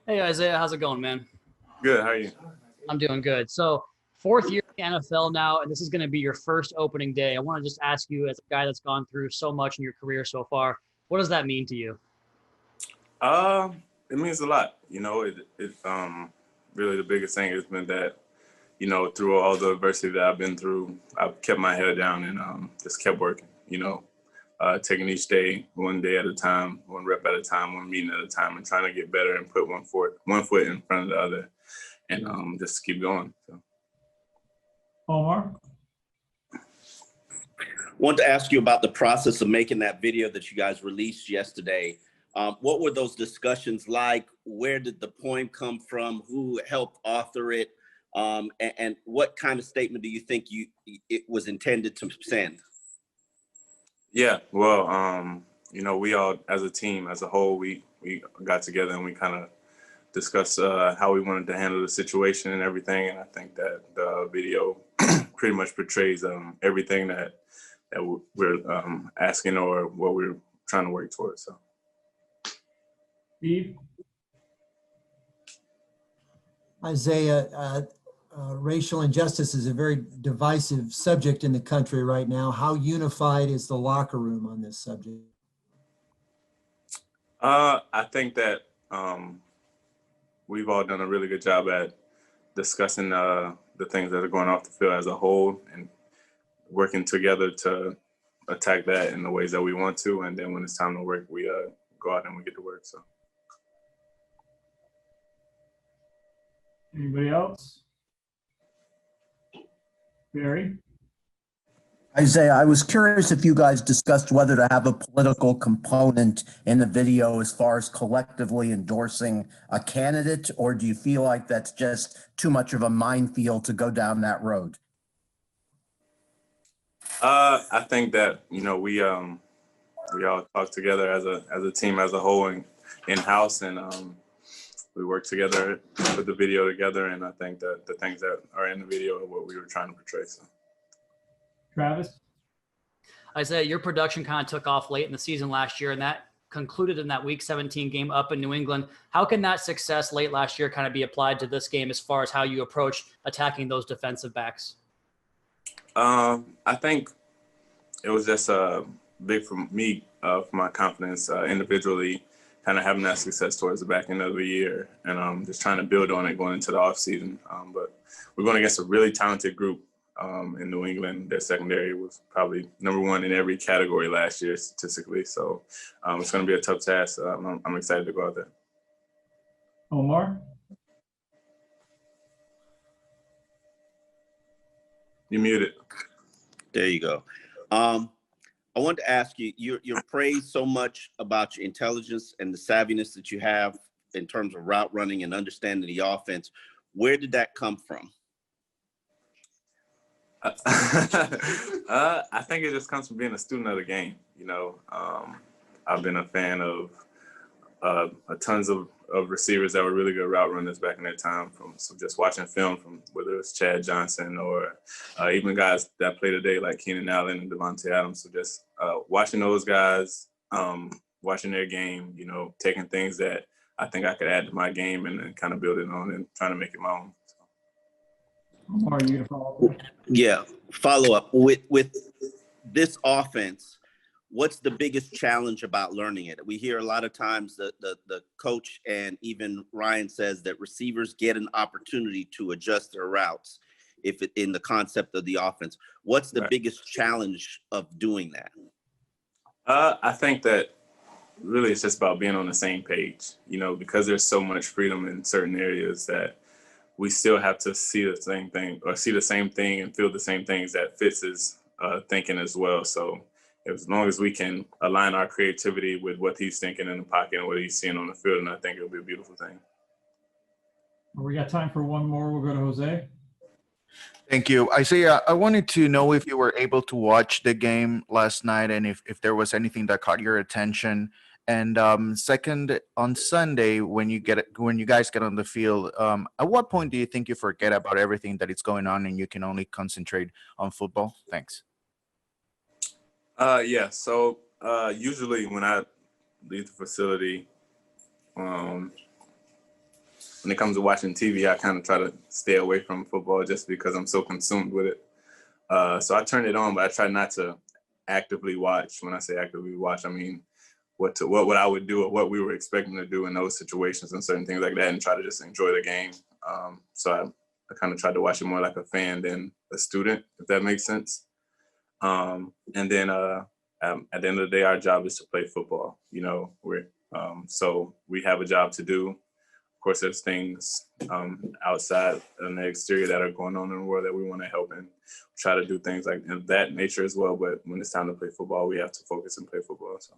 Hey Isaiah, how's it going, man? Good. How are you? I'm doing good. So, fourth year in the NFL now, and this is going to be your first opening day. I want to just ask you, as a guy that's gone through so much in your career so far, what does that mean to you? It means a lot. Really the biggest thing has been that, through all the adversity that I've been through, I've kept my head down and just kept working, taking each day, one day at a time, one rep at a time, one meeting at a time, and trying to get better and put one foot in front of the other and just keep going. So. Omar? Want to ask you about the process of making that video that you guys released yesterday. What were those discussions like? Where did the poem come from? Who helped author it? And what kind of statement do you think it was intended to send? Yeah, well, we all, as a team, as a whole, we got together and we kind of discussed how we wanted to handle the situation and everything. And I think that the video pretty much portrays everything that we're asking or what we're trying to work towards. So. Steve? Isaiah, racial injustice is a very divisive subject in the country right now. How unified is the locker room on this subject? I think that we've all done a really good job at discussing the things that are going off the field as a whole and working together to attack that in the ways that we want to. And then when it's time to work, we go out and we get to work. So. Anybody else? Barry? Isaiah, I was curious if you guys discussed whether to have a political component in the video as far as collectively endorsing a candidate, or do you feel like that's just too much of a minefield to go down that road? I think that, we all talk together as a team as a whole and in-house, and we work together, put the video together, and I think that the things that are in the video are what we were trying to portray. So. Travis? Isaiah, your production kind of took off late in the season last year, and that concluded in that Week 17 game up in New England. How can that success late last year kind of be applied to this game as far as how you approach attacking those defensive backs? I think it was just big for me, for my confidence individually, kind of having that success towards the back end of the year and just trying to build on it going into the offseason. But we're going against a really talented group in New England. Their secondary was probably #1 in every category last year statistically. So it's going to be a tough task. I'm excited to go out there. Omar? You muted. There you go. I wanted to ask you, you're praised so much about your intelligence and the savviness that you have in terms of route running and understanding the offense. Where did that come from? I think it just comes from being a student of the game. I've been a fan of tons of receivers that were really good route runners back in that time, so just watching film from whether it's Chad Johnson or even guys that play today like Keenan Allen and Devontae Adams. So just watching those guys, watching their game, taking things that I think I could add to my game and then kind of build it on and trying to make it my own. Omar, you gonna follow up? Yeah, follow up with this offense. What's the biggest challenge about learning it? We hear a lot of times that the coach and even Ryan says that receivers get an opportunity to adjust their routes in the concept of the offense. What's the biggest challenge of doing that? I think that really it's just about being on the same page, because there's so much freedom in certain areas that we still have to see the same thing or see the same thing and feel the same things that Fitz is thinking as well. So as long as we can align our creativity with what he's thinking in the pocket and what he's seeing on the field, and I think it'll be a beautiful thing. We got time for one more. We'll go to Jose. Thank you. Isaiah, I wanted to know if you were able to watch the game last night and if there was anything that caught your attention. And second, on Sunday, when you guys get on the field, at what point do you think you forget about everything that is going on and you can only concentrate on football? Thanks. Yeah, so usually when I leave the facility, when it comes to watching TV, I kind of try to stay away from football just because I'm so consumed with it. So I turn it on, but I try not to actively watch. When I say actively watch, I mean what I would do or what we were expecting to do in those situations and certain things like that, and try to just enjoy the game. So I kind of tried to watch it more like a fan than a student, if that makes sense. And then at the end of the day, our job is to play football. You know, so we have a job to do. Of course, there's things outside in the exterior that are going on in the world that we want to help and try to do things like that nature as well. But when it's time to play football, we have to focus and play football. So.